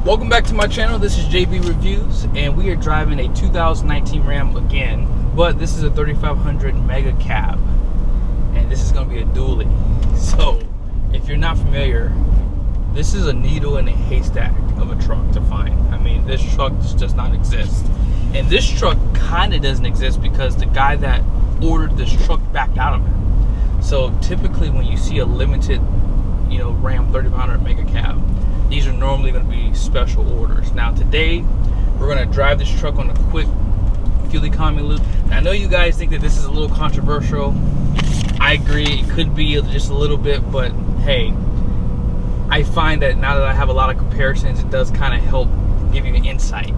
Welcome back to my channel. This is JB Reviews, and we are driving a 2019 Ram again, but this is a 3500 MegaCab, and this is going to be a dually. So, if you're not familiar, this is a needle in a haystack of a truck to find. I mean, this truck just does not exist, and this truck kind of doesn't exist because the guy that ordered this truck backed out of it. So, typically, when you see a limited, Ram 3500 MegaCab, these are normally going to be special orders. Now today, we're going to drive this truck on a quick fuel economy loop. Now, I know you guys think that this is a little controversial. I agree, it could be just a little bit, but hey, I find that now that I have a lot of comparisons, it does kind of help give you an insight.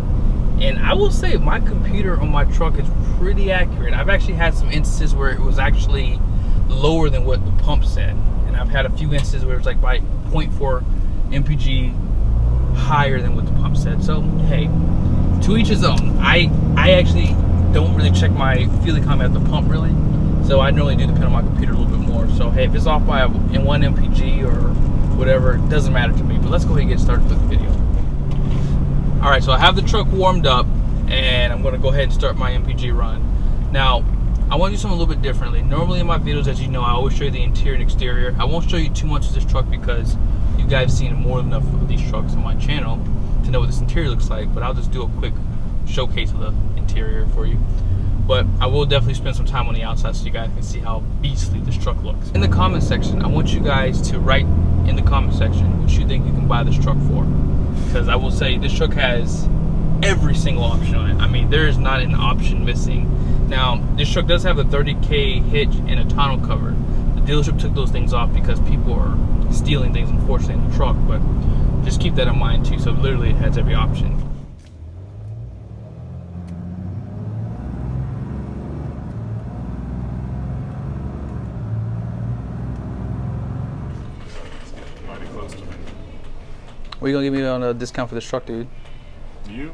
And I will say my computer on my truck is pretty accurate. I've actually had some instances where it was actually lower than what the pump said. And I've had a few instances where it's like by 0.4 MPG higher than what the pump said. So hey, to each his own. I actually don't really check my fuel economy at the pump really, so I normally do depend on my computer a little bit more. So hey, if it's off by in 1 MPG or whatever, it doesn't matter to me. But let's go ahead and get started with the video. All right, so I have the truck warmed up, and I'm going to go ahead and start my MPG run. Now, I want to do something a little bit differently. Normally in my videos, as you know, I always show you the interior and exterior. I won't show you too much of this truck because you guys have seen more than enough of these trucks on my channel to know what this interior looks like, but I'll just do a quick showcase of the interior for you. But I will definitely spend some time on the outside so you guys can see how beastly this truck looks. In the comment section, I want you guys to write in the comment section what you think you can buy this truck for. Because I will say this truck has every single option on it. I mean, there is not an option missing. Now, this truck does have a 30K hitch and a tonneau cover. The dealership took those things off because people are stealing things, unfortunately, in the truck, but just keep that in mind too. So literally it has every option. What are you gonna give me on a discount for this truck, dude? You?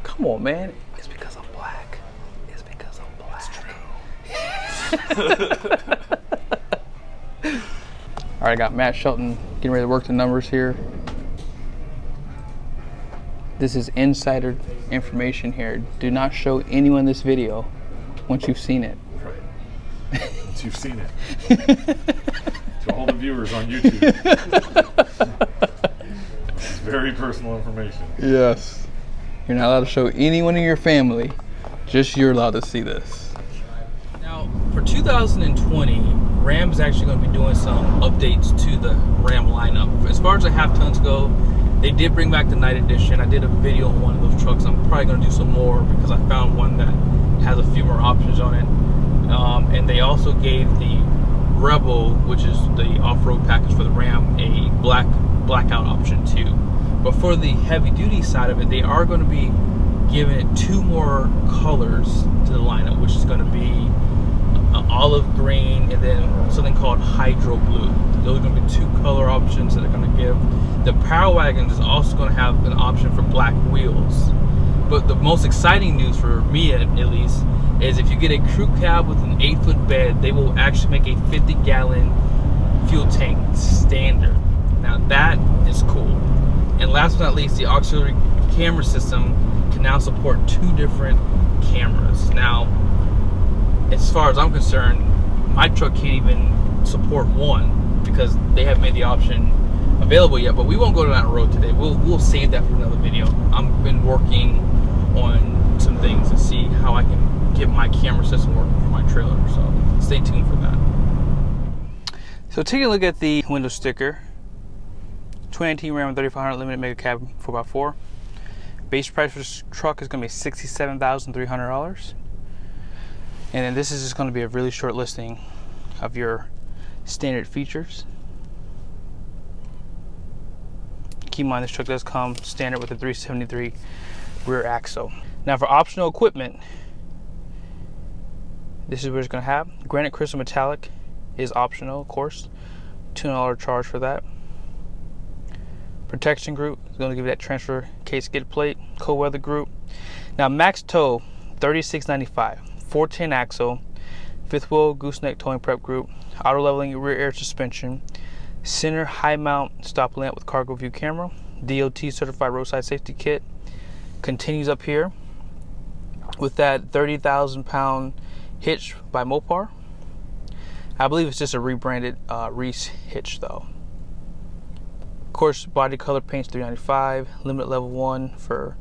Come on, man. It's because I'm black. It's because I'm black. It's true. All right, I got Matt Shelton getting ready to work the numbers here. This is insider information here. Do not show anyone this video once you've seen it. Right. Once you've seen it. To all the viewers on YouTube. This is very personal information. Yes. You're not allowed to show anyone in your family. Just you're allowed to see this. Now, for 2020, Ram's actually going to be doing some updates to the Ram lineup. As far as the half tons go, they did bring back the night edition. I did a video on one of those trucks. I'm probably going to do some more because I found one that has a few more options on it. And they also gave the Rebel, which is the off-road package for the Ram, a blackout option too. But for the heavy-duty side of it, they are going to be giving it 2 more colors to the lineup, which is going to be olive green and then something called hydro blue. Those are going to be 2 color options that they're going to give. The Power Wagon is also going to have an option for black wheels. But the most exciting news for me at least is if you get a crew cab with an 8-foot bed, they will actually make a 50-gallon fuel tank standard. Now that is cool. And last but not least, the auxiliary camera system can now support 2 different cameras. Now, as far as I'm concerned, my truck can't even support 1 because they haven't made the option available yet. But we won't go down that road today. We'll save that for another video. I've been working on some things to see how I can get my camera system working for my trailer. So stay tuned for that. So taking a look at the window sticker. 2019 Ram 3500 Limited MegaCab 4x4. Base price for this truck is going to be $67,300. And then this is just going to be a really short listing of your standard features. Keep in mind this truck does come standard with a 373 rear axle. Now for optional equipment, this is what it's going to have. Granite Crystal Metallic is optional, of course. $200 charge for that. Protection group is going to give you that transfer case skid plate. Cold weather group. Now max tow $36.95. 410 axle, 5th wheel gooseneck towing prep group, auto leveling rear air suspension, center high mount stop lamp with cargo view camera, DOT certified roadside safety kit. Continues up here with that 30,000 pound hitch by Mopar. I believe it's just a rebranded Reese hitch though. Of course, body color paints $395, limit level 1 for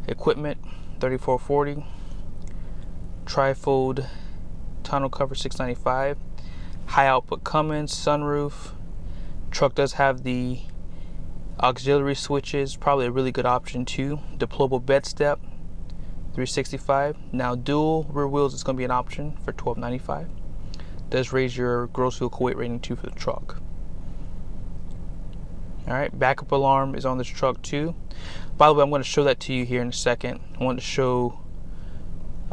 equipment $34.40, trifold tonneau cover $695, high output Cummins, sunroof. Truck does have the auxiliary switches, probably a really good option too. Deployable bed step $365. Now dual rear wheels is going to be an option for $1295. Does raise your gross vehicle weight rating too for the truck. Alright, backup alarm is on this truck too. By the way, I'm going to show that to you here in a second. I want to show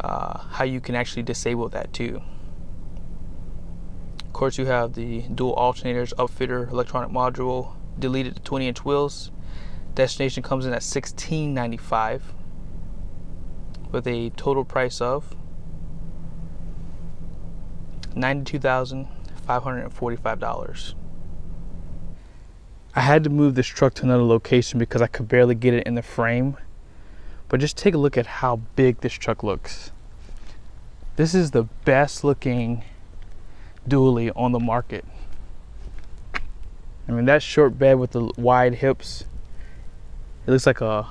how you can actually disable that too. Of course, you have the dual alternators, upfitter, electronic module, deleted to 20-inch wheels. Destination comes in at $1695 with a total price of $92,545. I had to move this truck to another location because I could barely get it in the frame. But just take a look at how big this truck looks. This is the best looking dually on the market. I mean, that short bed with the wide hips, it looks like a,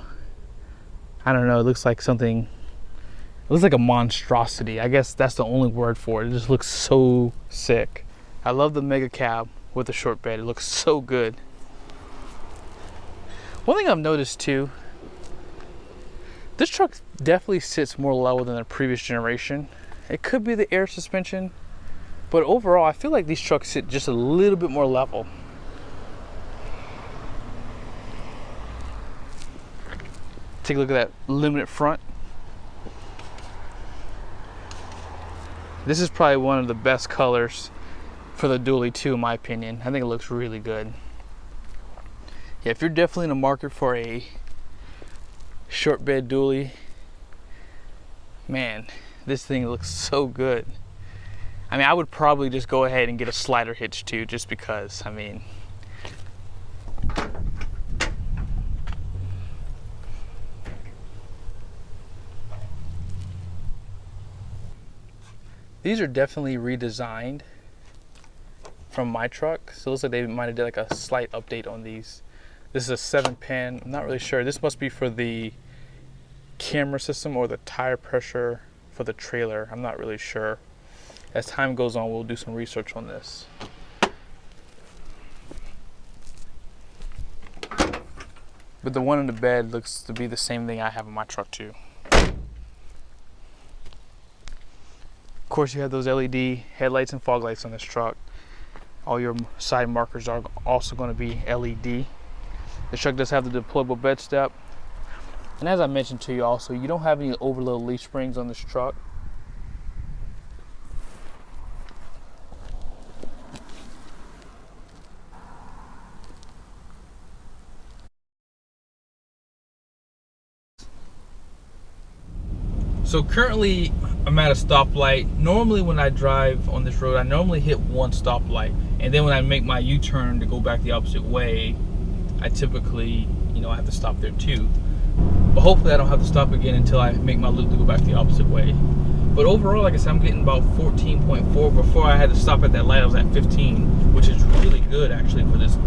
I don't know, it looks like something, it looks like a monstrosity. I guess that's the only word for it. It just looks so sick. I love the MegaCab with the short bed. It looks so good. One thing I've noticed too, this truck definitely sits more level than the previous generation. It could be the air suspension, but overall I feel like these trucks sit just a little bit more level. Take a look at that limited front. This is probably one of the best colors for the dually too, in my opinion. I think it looks really good. Yeah, if you're definitely in the market for a short bed dually, man, this thing looks so good. I mean, I would probably just go ahead and get a slider hitch too, just because, I mean, these are definitely redesigned from my truck. So it looks like they might have did like a slight update on these. This is a 7-pin. I'm not really sure. This must be for the camera system or the tire pressure for the trailer. I'm not really sure. As time goes on, we'll do some research on this. But the one in the bed looks to be the same thing I have in my truck too. Of course, you have those LED headlights and fog lights on this truck. All your side markers are also going to be LED. The truck does have the deployable bed step. And as I mentioned to you also, you don't have any overload leaf springs on this truck. So currently I'm at a stoplight. Normally when I drive on this road, I normally hit one stoplight. And then when I make my U-turn to go back the opposite way, I typically, I have to stop there too. But hopefully I don't have to stop again until I make my loop to go back the opposite way. But overall, like I said, I'm getting about 14.4. Before I had to stop at that light, I was at 15, which is really good actually for this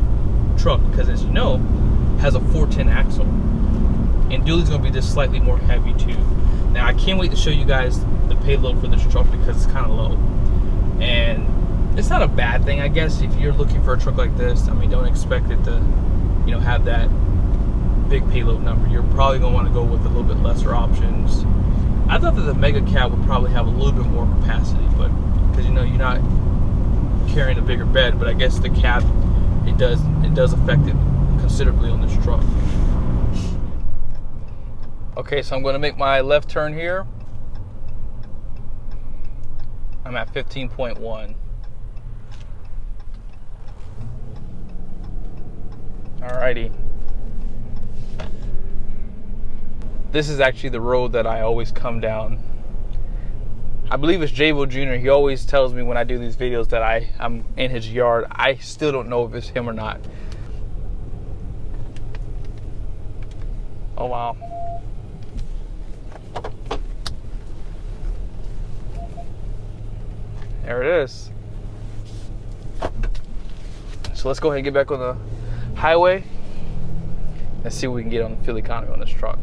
truck, because as you know, it has a 410 axle. And dually's gonna be just slightly more heavy too. Now I can't wait to show you guys the payload for this truck because it's kind of low. And it's not a bad thing, I guess, if you're looking for a truck like this. I mean, don't expect it to, have that big payload number. You're probably gonna want to go with a little bit lesser options. I thought that the MegaCab would probably have a little bit more capacity, but because you're not carrying a bigger bed, but I guess the cab, it does affect it considerably on this truck. Okay, so I'm going to make my left turn here. I'm at 15.1. Alrighty. This is actually the road that I always come down. I believe it's Jabo Jr. He always tells me when I do these videos that I'm in his yard. I still don't know if it's him or not. Oh wow. There it is. So let's go ahead and get back on the highway and see what we can get on the fuel economy on this truck.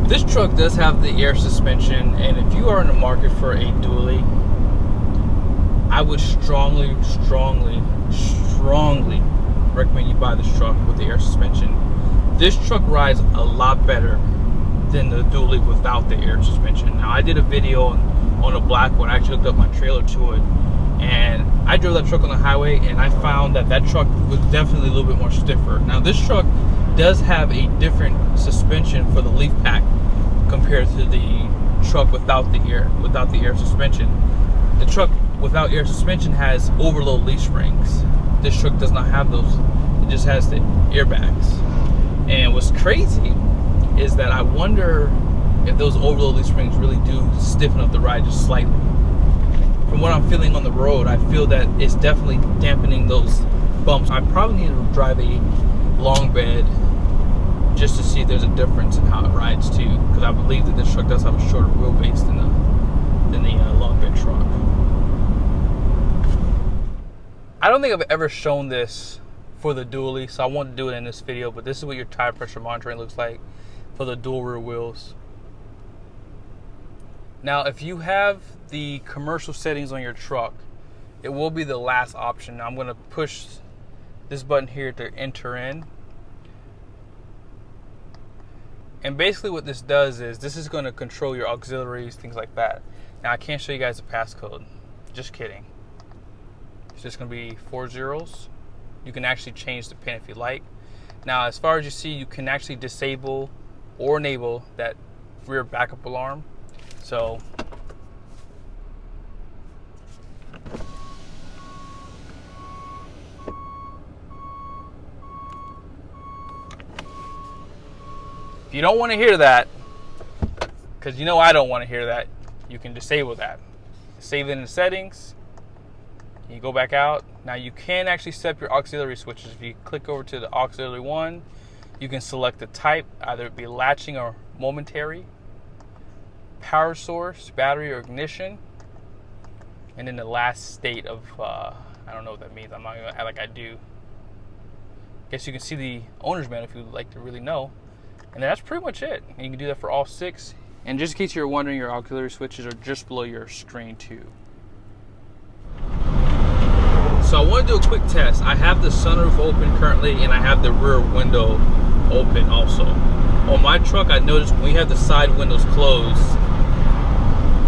This truck does have the air suspension, and if you are in the market for a dually, I would strongly recommend you buy this truck with the air suspension. This truck rides a lot better than the dually without the air suspension. Now, I did a video on a black one. I actually hooked up my trailer to it, and I drove that truck on the highway, and I found that that truck was definitely a little bit more stiffer. Now, this truck does have a different suspension for the leaf pack compared to the truck without the air suspension. The truck without air suspension has overload leaf springs. This truck does not have those. It just has the airbags. And what's crazy is that I wonder if those overload leaf springs really do stiffen up the ride just slightly. From what I'm feeling on the road, I feel that it's definitely dampening those bumps. I probably need to drive a long bed just to see if there's a difference in how it rides too, because I believe that this truck does have a shorter wheelbase than the long bed truck. I don't think I've ever shown this for the dually, so I want to do it in this video, but this is what your tire pressure monitoring looks like for the dual rear wheels. Now, if you have the commercial settings on your truck, it will be the last option. Now, I'm going to push this button here to enter in. And basically what this does is this is going to control your auxiliaries, things like that. Now, I can't show you guys the passcode. Just kidding. It's just going to be 4 zeros. You can actually change the pin if you like. Now, as far as you see, you can actually disable or enable that rear backup alarm. So if you don't want to hear that, because you know I don't want to hear that, you can disable that. Save it in the settings. You go back out. Now you can actually set up your auxiliary switches. If you click over to the auxiliary one, you can select the type, either it be latching or momentary, power source, battery, or ignition, and then the last state of I don't know what that means. I'm not gonna act like I do. Guess you can see the owner's manual if you'd like to really know. And that's pretty much it. And you can do that for all 6. And just in case you're wondering, your auxiliary switches are just below your screen too. So I want to do a quick test. I have the sunroof open currently, and I have the rear window open also. On my truck, I noticed when we have the side windows closed,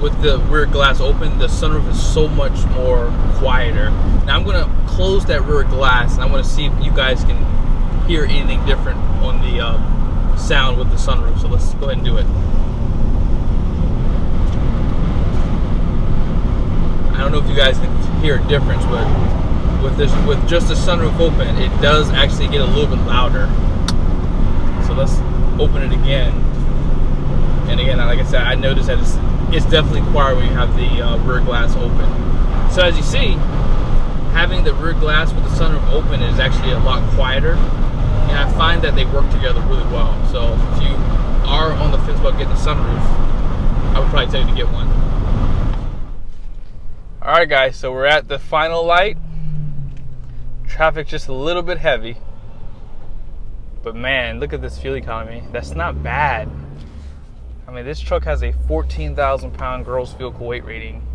with the rear glass open, the sunroof is so much more quieter. Now I'm gonna close that rear glass, and I want to see if you guys can hear anything different on the sound with the sunroof. So let's go ahead and do it. I don't know if you guys can hear a difference, but with just the sunroof open, it does actually get a little bit louder. So let's open it again. And again, like I said, I noticed that it's definitely quieter when you have the rear glass open. So as you see, having the rear glass with the sunroof open is actually a lot quieter, and I find that they work together really well. So if you are on the fence about getting a sunroof, I would probably tell you to get one. Alright guys, so we're at the final light. Traffic's just a little bit heavy, but man, look at this fuel economy. That's not bad. I mean, this truck has a 14,000 pound gross vehicle weight rating.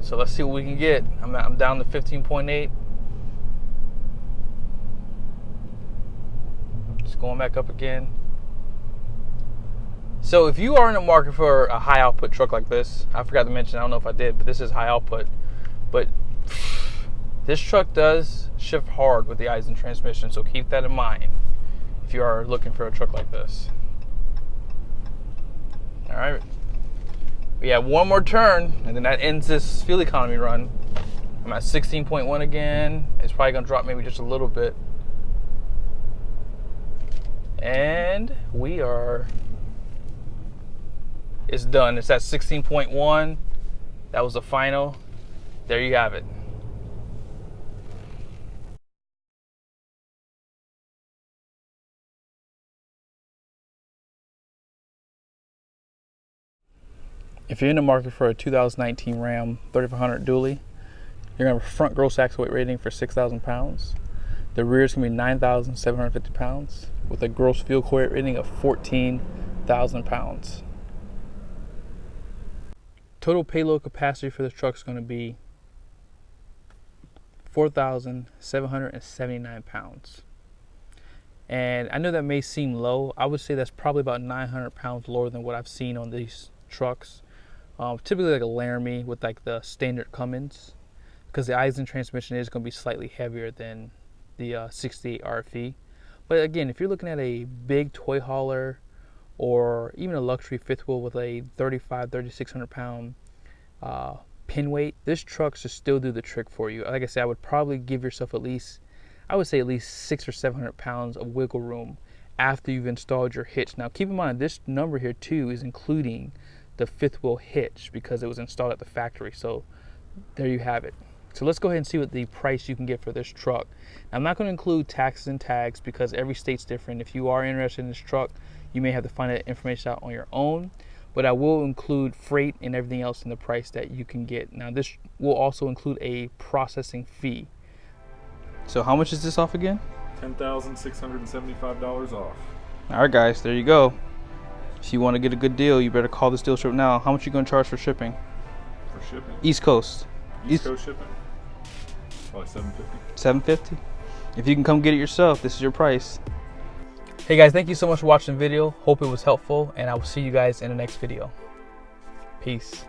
So let's see what we can get. I'm down to 15.8. Just going back up again. So if you are in the market for a high output truck like this, I forgot to mention, I don't know if I did, but this is high output. But this truck does shift hard with the Airy transmission, so keep that in mind if you are looking for a truck like this. All right, we have one more turn, and then that ends this fuel economy run. I'm at 16.1 again. It's probably gonna drop maybe just a little bit, and it's done. It's at 16.1. That was the final. There you have it. If you're in the market for a 2019 Ram 3500 dually, you're gonna have a front gross axle weight rating for 6,000 pounds. The rear is gonna be 9,750 pounds with a gross vehicle weight rating of 14,000 pounds. Total payload capacity for this truck is gonna be 4,779 pounds. And I know that may seem low. I would say that's probably about 900 pounds lower than what I've seen on these trucks. Typically like a Laramie with like the standard Cummins, because the Airy transmission is going to be slightly heavier than the 68 RFE. But again, if you're looking at a big toy hauler or even a luxury fifth wheel with a 3,600 pound pin weight, this truck should still do the trick for you. Like I said, I would probably give yourself at least 600 or 700 pounds of wiggle room after you've installed your hitch. Now keep in mind, this number here too is including the fifth wheel hitch because it was installed at the factory. So there you have it. So let's go ahead and see what the price you can get for this truck. Now, I'm not going to include taxes and tags because every state's different. If you are interested in this truck, you may have to find that information out on your own, but I will include freight and everything else in the price that you can get. Now this will also include a processing fee. So how much is this off again? $10,675 off. All right guys, there you go. If you want to get a good deal, you better call this dealership now. How much are you going to charge for shipping? For shipping? East Coast. East Coast shipping? Probably $750. $750. If you can come get it yourself, this is your price. Hey guys, thank you so much for watching the video. Hope it was helpful, and I will see you guys in the next video. Peace.